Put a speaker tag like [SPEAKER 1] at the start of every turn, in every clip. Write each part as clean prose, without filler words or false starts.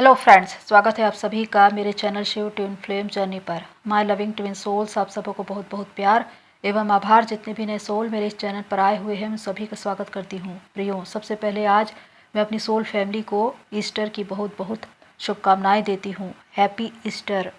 [SPEAKER 1] Hello friends, स्वागत है आप सभी का मेरे channel Shiv twin flame journey पर। माय लविंग ट्विन सोल्स, आप सबको बहुत बहुत प्यार एवं आभार। जितने भी नए सोल मेरे इस चैनल पर आए हुए हैं, मैं सभी का स्वागत करती हूँ। प्रियो, सबसे पहले आज मैं अपनी सोल फैमिली को ईस्टर की बहुत बहुत शुभकामनाएं देती हूँ। Happy Easter,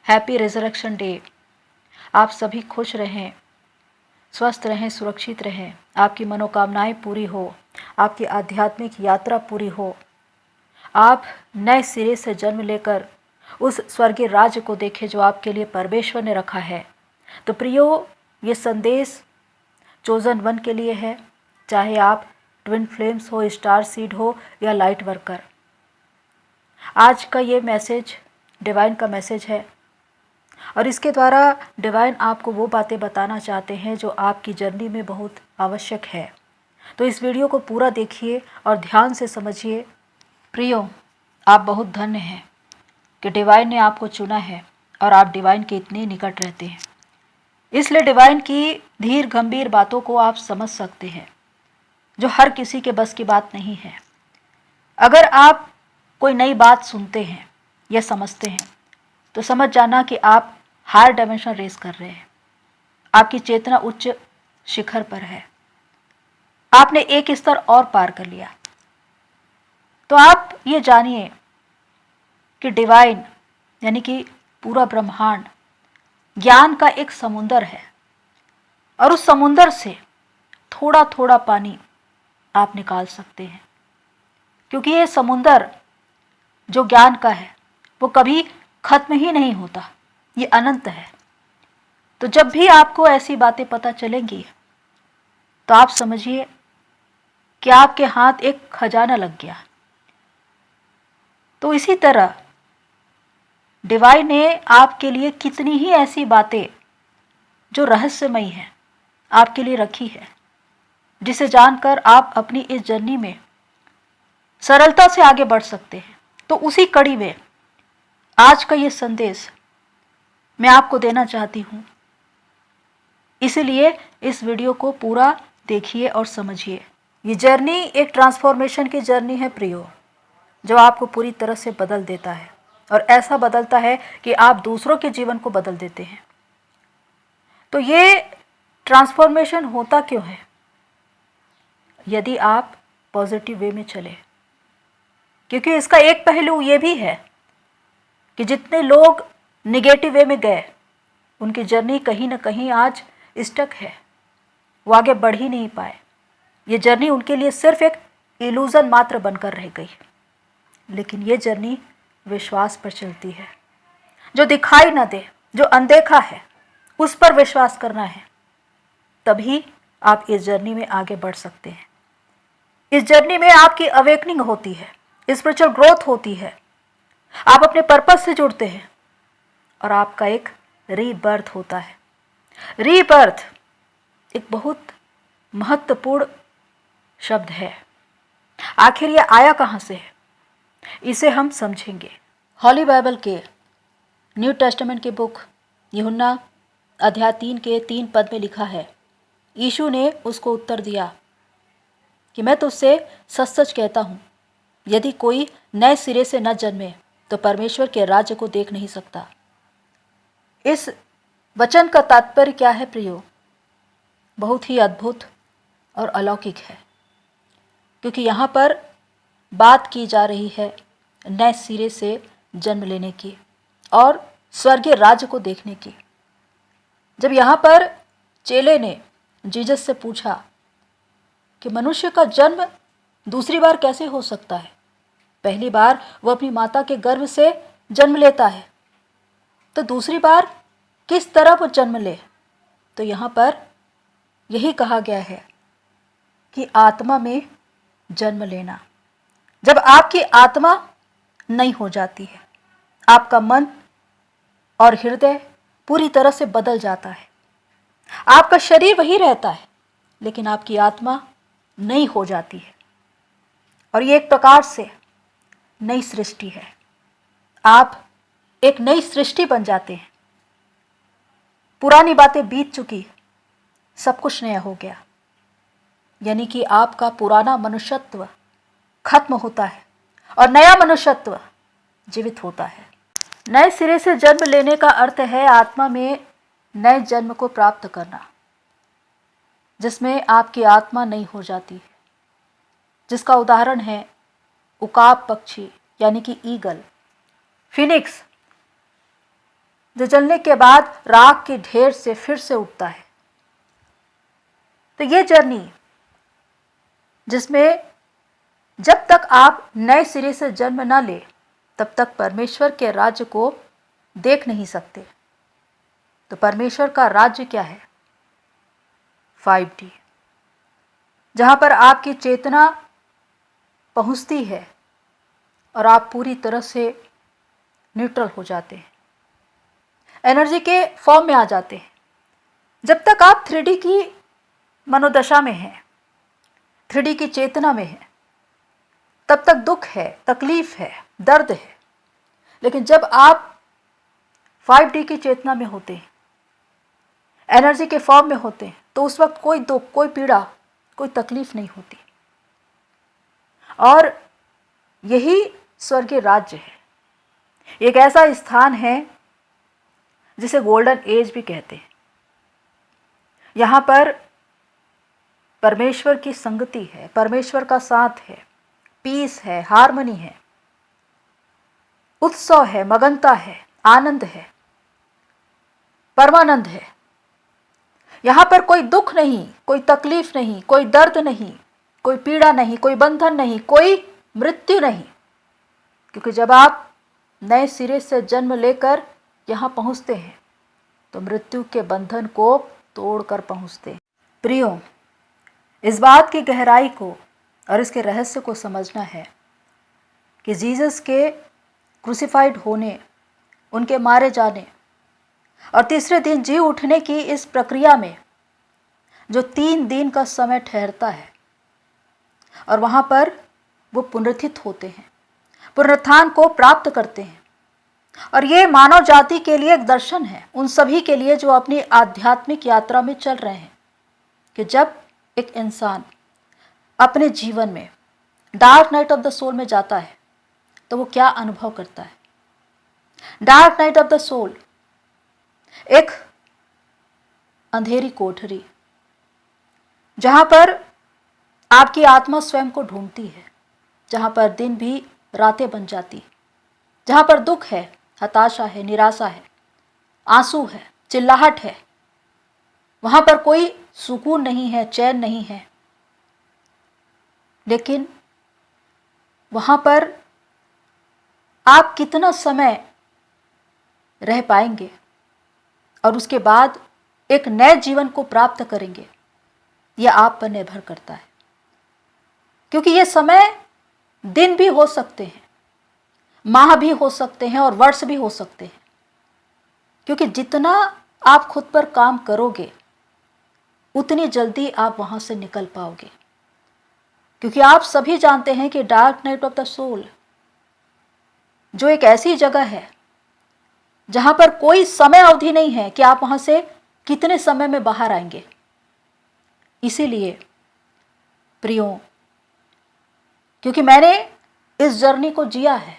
[SPEAKER 1] happy resurrection day. आप सभी खुश रहें, स्वस्थ रहें, सुरक्षित रहें, आपकी मनोकामनाएं पूरी हो, आपकी आध्यात्मिक यात्रा पूरी हो, आप नए सिरे से जन्म लेकर उस स्वर्गीय राज्य को देखें जो आपके लिए परमेश्वर ने रखा है। तो प्रियो, ये संदेश चोजन वन के लिए है, चाहे आप ट्विन फ्लेम्स हो, स्टार सीड हो या लाइट वर्कर। आज का ये मैसेज डिवाइन का मैसेज है और इसके द्वारा डिवाइन आपको वो बातें बताना चाहते हैं जो आपकी जर्नी में बहुत आवश्यक है। तो इस वीडियो को पूरा देखिए और ध्यान से समझिए। प्रियो, आप बहुत धन्य हैं कि डिवाइन ने आपको चुना है और आप डिवाइन के इतने निकट रहते हैं, इसलिए डिवाइन की धीर गंभीर बातों को आप समझ सकते हैं जो हर किसी के बस की बात नहीं है। अगर आप कोई नई बात सुनते हैं या समझते हैं तो समझ जाना कि आप हायर डायमेंशन रेस कर रहे हैं। आपकी चेतना उच्च शिखर पर है, आपने एक स्तर और पार कर लिया। तो आप ये जानिए कि डिवाइन यानी कि पूरा ब्रह्मांड ज्ञान का एक समुंदर है और उस समुंदर से थोड़ा थोड़ा पानी आप निकाल सकते हैं, क्योंकि ये समुंदर जो ज्ञान का है वो कभी खत्म ही नहीं होता, ये अनंत है। तो जब भी आपको ऐसी बातें पता चलेंगी तो आप समझिए कि आपके हाथ एक खजाना लग गया। तो इसी तरह डिवाइन ने आपके लिए कितनी ही ऐसी बातें जो रहस्यमयी हैं आपके लिए रखी है, जिसे जानकर आप अपनी इस जर्नी में सरलता से आगे बढ़ सकते हैं। तो उसी कड़ी में आज का ये संदेश मैं आपको देना चाहती हूँ, इसलिए इस वीडियो को पूरा देखिए और समझिए। ये जर्नी एक ट्रांसफॉर्मेशन की जर्नी है प्रियो, जो आपको पूरी तरह से बदल देता है और ऐसा बदलता है कि आप दूसरों के जीवन को बदल देते हैं। तो ये ट्रांसफॉर्मेशन होता क्यों है? यदि आप पॉजिटिव वे में चले, क्योंकि इसका एक पहलू ये भी है कि जितने लोग निगेटिव वे में गए उनकी जर्नी कहीं ना कहीं आज स्टक है, वो आगे बढ़ ही नहीं पाए। ये जर्नी उनके लिए सिर्फ एक इल्यूजन मात्र बनकर रह गई। लेकिन ये जर्नी विश्वास पर चलती है, जो दिखाई न दे, जो अनदेखा है, उस पर विश्वास करना है, तभी आप इस जर्नी में आगे बढ़ सकते हैं। इस जर्नी में आपकी अवेकनिंग होती है, स्पिरिचुअल ग्रोथ होती है, आप अपने पर्पस से जुड़ते हैं और आपका एक रीबर्थ होता है। रीबर्थ एक बहुत महत्वपूर्ण शब्द है। आखिर यह आया कहाँ से है, इसे हम समझेंगे। हॉली बाइबल के न्यू टेस्टामेंट के बुक यूहन्ना अध्याय 3 के 3 पद में लिखा है, यीशु ने उसको उत्तर दिया कि मैं तुझसे सच सच कहता हूँ, यदि कोई नए सिरे से न जन्मे तो परमेश्वर के राज्य को देख नहीं सकता। इस वचन का तात्पर्य क्या है प्रियो? बहुत ही अद्भुत और अलौकिक है, क्योंकि यहाँ पर बात की जा रही है नए सिरे से जन्म लेने की और स्वर्गीय राज्य को देखने की। जब यहाँ पर चेले ने जीसस से पूछा कि मनुष्य का जन्म दूसरी बार कैसे हो सकता है, पहली बार वो अपनी माता के गर्भ से जन्म लेता है, तो दूसरी बार किस तरह वो जन्म ले? तो यहाँ पर यही कहा गया है कि आत्मा में जन्म लेना। जब आपकी आत्मा नई हो जाती है, आपका मन और हृदय पूरी तरह से बदल जाता है। आपका शरीर वही रहता है, लेकिन आपकी आत्मा नई हो जाती है और ये एक प्रकार से नई सृष्टि है। आप एक नई सृष्टि बन जाते हैं। पुरानी बातें बीत चुकी, सब कुछ नया हो गया, यानी कि आपका पुराना मनुष्यत्व खत्म होता है और नया मनुष्यत्व जीवित होता है। नए सिरे से जन्म लेने का अर्थ है आत्मा में नए जन्म को प्राप्त करना, जिसमें आपकी आत्मा नई हो जाती है, जिसका उदाहरण है उकाब पक्षी यानी कि ईगल, फिनिक्स, जो जलने के बाद राख के ढेर से फिर से उठता है। तो ये जर्नी जिसमें जब तक आप नए सिरे से जन्म न ले तब तक परमेश्वर के राज्य को देख नहीं सकते। तो परमेश्वर का राज्य क्या है? 5D, जहां पर आपकी चेतना पहुंचती है और आप पूरी तरह से न्यूट्रल हो जाते हैं, एनर्जी के फॉर्म में आ जाते हैं। जब तक आप 3D की मनोदशा में हैं, 3D की चेतना में हैं, तब तक दुख है, तकलीफ है, दर्द है। लेकिन जब आप 5D की चेतना में होते हैं, एनर्जी के फॉर्म में होते हैं, तो उस वक्त कोई दुख, कोई पीड़ा, कोई तकलीफ नहीं होती। और यही स्वर्गीय राज्य है। एक ऐसा स्थान है जिसे गोल्डन एज भी कहते हैं। यहाँ पर परमेश्वर की संगति है, परमेश्वर का साथ है, पीस है, हार्मनी है, उत्सव है, मगनता है, आनंद है, परमानंद है। यहाँ पर कोई दुख नहीं, कोई तकलीफ नहीं, कोई दर्द नहीं, कोई पीड़ा नहीं, कोई बंधन नहीं, कोई मृत्यु नहीं। क्योंकि जब आप नए सिरे से जन्म लेकर यहाँ पहुँचते हैं तो मृत्यु के बंधन को तोड़कर पहुँचते हैं। प्रियो, इस बात की गहराई को और इसके रहस्य को समझना है कि जीसस के क्रूसिफाइड होने, उनके मारे जाने और तीसरे दिन जी उठने की इस प्रक्रिया में जो 3 दिन का समय ठहरता है और वहाँ पर वो पुनरुत्थित होते हैं, पुनरुत्थान को प्राप्त करते हैं। और ये मानव जाति के लिए एक दर्शन है, उन सभी के लिए जो अपनी आध्यात्मिक यात्रा में चल रहे हैं, कि जब एक इंसान अपने जीवन में dark night of the soul में जाता है तो वो क्या अनुभव करता है। Dark night of the soul एक अंधेरी कोठरी, जहां पर आपकी आत्मा स्वयं को ढूंढती है, जहां पर दिन भी रातें बन जाती, जहां पर दुख है, हताशा है, निराशा है, आंसू है, चिल्लाहट है। वहां पर कोई सुकून नहीं है, चैन नहीं है। लेकिन वहां पर आप कितना समय रह पाएंगे और उसके बाद एक नए जीवन को प्राप्त करेंगे, यह आप पर निर्भर करता है। क्योंकि ये समय दिन भी हो सकते हैं, माह भी हो सकते हैं और वर्ष भी हो सकते हैं। क्योंकि जितना आप खुद पर काम करोगे उतनी जल्दी आप वहां से निकल पाओगे। क्योंकि आप सभी जानते हैं कि dark night of the soul जो एक ऐसी जगह है जहां पर कोई समय अवधि नहीं है कि आप वहां से कितने समय में बाहर आएंगे। इसीलिए प्रियो, क्योंकि मैंने इस जर्नी को जिया है,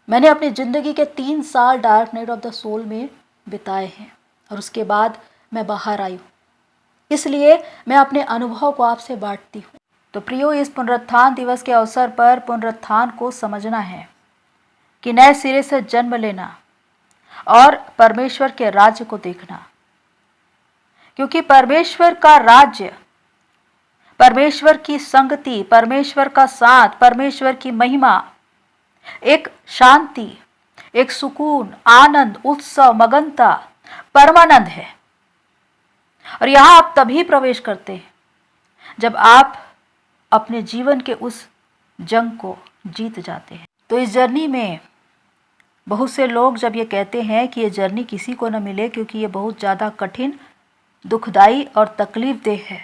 [SPEAKER 1] मैंने अपनी जिंदगी के 3 साल dark night of the soul में बिताए हैं और उसके बाद मैं बाहर आई हूँ, इसलिए मैं अपने अनुभव को आपसे बांटती हूँ। तो प्रियो, इस पुनरुत्थान दिवस के अवसर पर पुनरुत्थान को समझना है कि नए सिरे से जन्म लेना और परमेश्वर के राज्य को देखना। क्योंकि परमेश्वर का राज्य, परमेश्वर की संगति, परमेश्वर का साथ, परमेश्वर की महिमा एक शांति, एक सुकून, आनंद, उत्सव, मगनता, परमानंद है। और यहां आप तभी प्रवेश करते हैं जब आप अपने जीवन के उस जंग को जीत जाते हैं। तो इस जर्नी में बहुत से लोग जब ये कहते हैं कि ये जर्नी किसी को न मिले क्योंकि ये बहुत ज़्यादा कठिन, दुखदाई और तकलीफ देह है,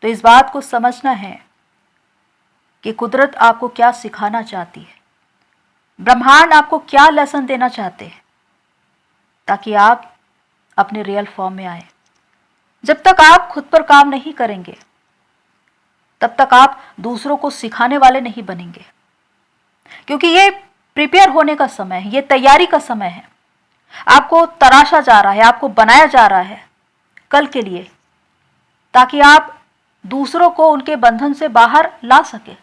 [SPEAKER 1] तो इस बात को समझना है कि कुदरत आपको क्या सिखाना चाहती है, ब्रह्मांड आपको क्या लेसन देना चाहते हैं, ताकि आप अपने रियल फॉर्म में आए। जब तक आप खुद पर काम नहीं करेंगे तब तक आप दूसरों को सिखाने वाले नहीं बनेंगे। क्योंकि ये प्रिपेयर होने का समय है, ये तैयारी का समय है। आपको तराशा जा रहा है, आपको बनाया जा रहा है कल के लिए, ताकि आप दूसरों को उनके बंधन से बाहर ला सके।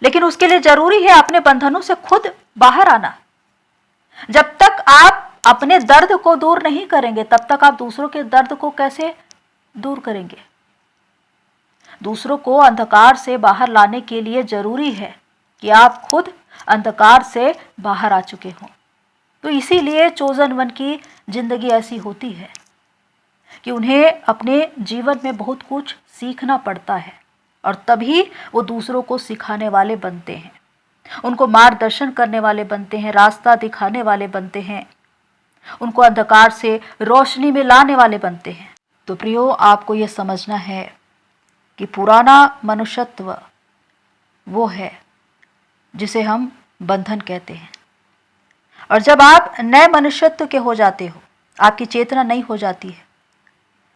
[SPEAKER 1] लेकिन उसके लिए जरूरी है अपने बंधनों से खुद बाहर आना। जब तक आप अपने दर्द को दूर नहीं करेंगे, तब तक आप दूसरों के दर्द को कैसे दूर करेंगे? दूसरों को अंधकार से बाहर लाने के लिए जरूरी है कि आप खुद अंधकार से बाहर आ चुके हों। तो इसीलिए चोजन वन की जिंदगी ऐसी होती है कि उन्हें अपने जीवन में बहुत कुछ सीखना पड़ता है, और तभी वो दूसरों को सिखाने वाले बनते हैं, उनको मार्गदर्शन करने वाले बनते हैं, रास्ता दिखाने वाले बनते हैं, उनको अंधकार से रोशनी में लाने वाले बनते हैं। तो प्रियो, आपको ये समझना है कि पुराना मनुष्यत्व वो है जिसे हम बंधन कहते हैं, और जब आप नए मनुष्यत्व के हो जाते हो, आपकी चेतना नई हो जाती है,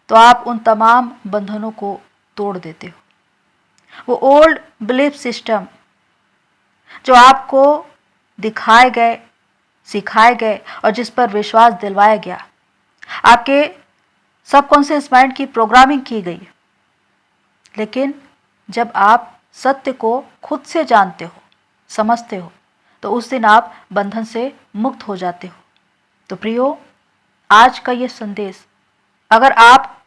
[SPEAKER 1] तो आप उन तमाम बंधनों को तोड़ देते हो। वो ओल्ड बिलीफ सिस्टम जो आपको दिखाए गए, सिखाए गए और जिस पर विश्वास दिलवाया गया, आपके सबकॉन्शियस माइंड की प्रोग्रामिंग की गई। लेकिन जब आप सत्य को खुद से जानते हो, समझते हो, तो उस दिन आप बंधन से मुक्त हो जाते हो। तो प्रियो, आज का ये संदेश अगर आप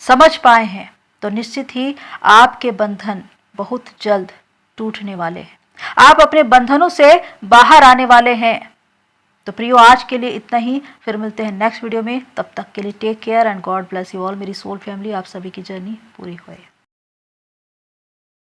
[SPEAKER 1] समझ पाए हैं तो निश्चित ही आपके बंधन बहुत जल्द टूटने वाले हैं, आप अपने बंधनों से बाहर आने वाले हैं। तो प्रियो, आज के लिए इतना ही, फिर मिलते हैं नेक्स्ट वीडियो में। तब तक के लिए take care and God bless you all. मेरी सोल फैमिली, आप सभी की जर्नी पूरी होए।